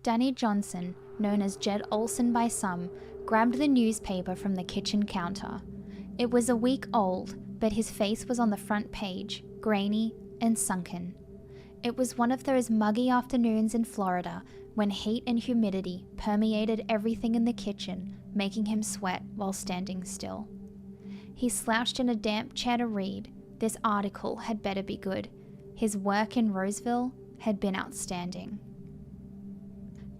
Danny Johnson, known as Jed Olson by some, grabbed the newspaper from the kitchen counter. It was a week old, but his face was on the front page, grainy and sunken. It was one of those muggy afternoons in Florida when heat and humidity permeated everything in the kitchen, making him sweat while standing still. He slouched in a damp chair to read. This article had better be good. His work in Roseville had been outstanding.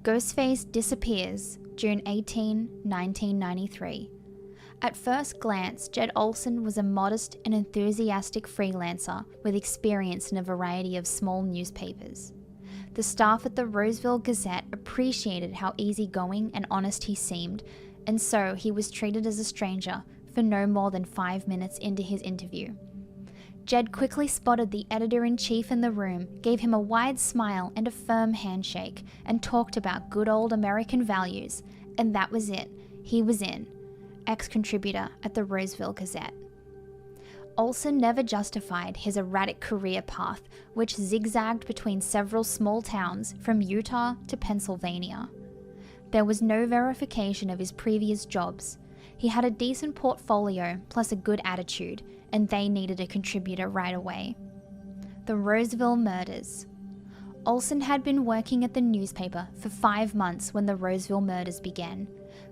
Ghostface disappears, June 18, 1993. At first glance, Jed Olson was a modest and enthusiastic freelancer with experience in a variety of small newspapers. The staff at the Roseville Gazette appreciated how easygoing and honest he seemed, and so he was treated as a stranger for no more than 5 minutes into his interview. Jed quickly spotted the editor-in-chief in the room, gave him a wide smile and a firm handshake, and talked about good old American values, and that was it. He was in. Ex-contributor at the Roseville Gazette. Olson never justified his erratic career path, which zigzagged between several small towns from Utah to Pennsylvania. There was no verification of his previous jobs. He had a decent portfolio plus a good attitude, and they needed a contributor right away. The Roseville murders. Olson had been working at the newspaper for 5 months when the Roseville murders began.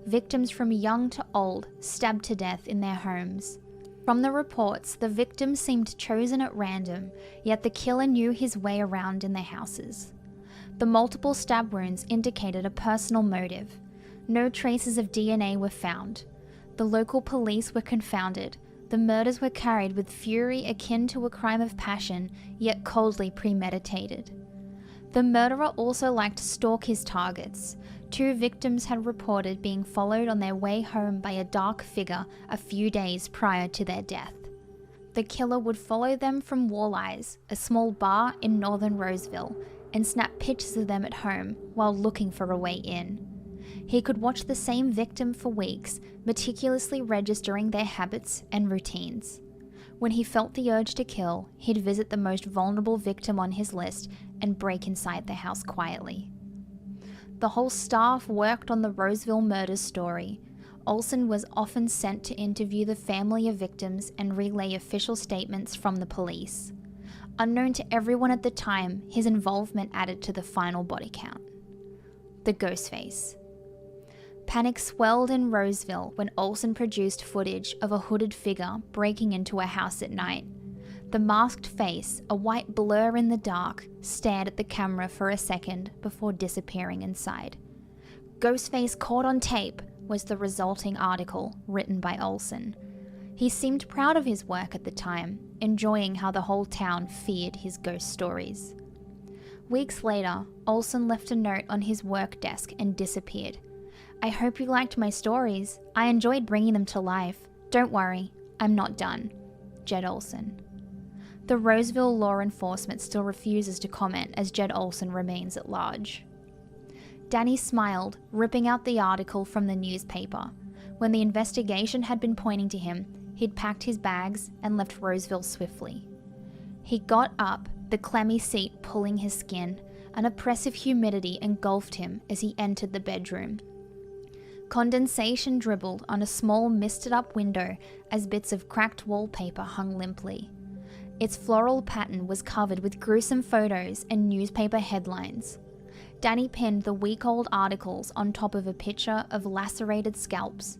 Victims from young to old stabbed to death in their homes. From the reports, the victims seemed chosen at random, yet the killer knew his way around in their houses. The multiple stab wounds indicated a personal motive. No traces of DNA were found. The local police were confounded. The murders were carried with fury akin to a crime of passion, yet coldly premeditated. The murderer also liked to stalk his targets. 2 victims had reported being followed on their way home by a dark figure a few days prior to their death. The killer would follow them from Walleyes, a small bar in northern Roseville, and snap pictures of them at home while looking for a way in. He could watch the same victim for weeks, meticulously registering their habits and routines. When he felt the urge to kill, he'd visit the most vulnerable victim on his list and break inside their house quietly. The whole staff worked on the Roseville murder story. Olson was often sent to interview the family of victims and relay official statements from the police. Unknown to everyone at the time, his involvement added to the final body count. The Ghostface. Panic swelled in Roseville when Olson produced footage of a hooded figure breaking into a house at night. The masked face, a white blur in the dark, stared at the camera for a second before disappearing inside. Ghostface caught on tape was the resulting article written by Olson. He seemed proud of his work at the time, enjoying how the whole town feared his ghost stories. Weeks later, Olson left a note on his work desk and disappeared. "I hope you liked my stories. I enjoyed bringing them to life. Don't worry, I'm not done. Jed Olson." The Roseville law enforcement still refuses to comment as Jed Olson remains at large. Danny smiled, ripping out the article from the newspaper. When the investigation had been pointing to him, he'd packed his bags and left Roseville swiftly. He got up, the clammy seat pulling his skin. An oppressive humidity engulfed him as he entered the bedroom. Condensation dribbled on a small misted-up window as bits of cracked wallpaper hung limply. Its floral pattern was covered with gruesome photos and newspaper headlines. Danny pinned the week-old articles on top of a picture of lacerated scalps.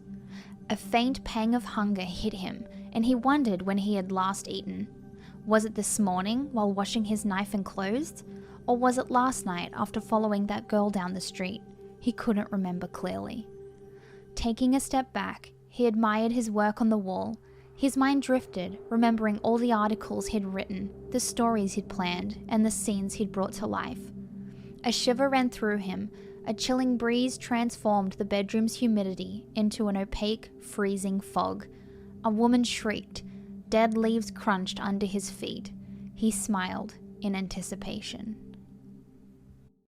A faint pang of hunger hit him, and he wondered when he had last eaten. Was it this morning while washing his knife and clothes? Or was it last night after following that girl down the street? He couldn't remember clearly. Taking a step back, he admired his work on the wall. His mind drifted, remembering all the articles he'd written, the stories he'd planned, and the scenes he'd brought to life. A shiver ran through him. A chilling breeze transformed the bedroom's humidity into an opaque, freezing fog. A woman shrieked. Dead leaves crunched under his feet. He smiled in anticipation.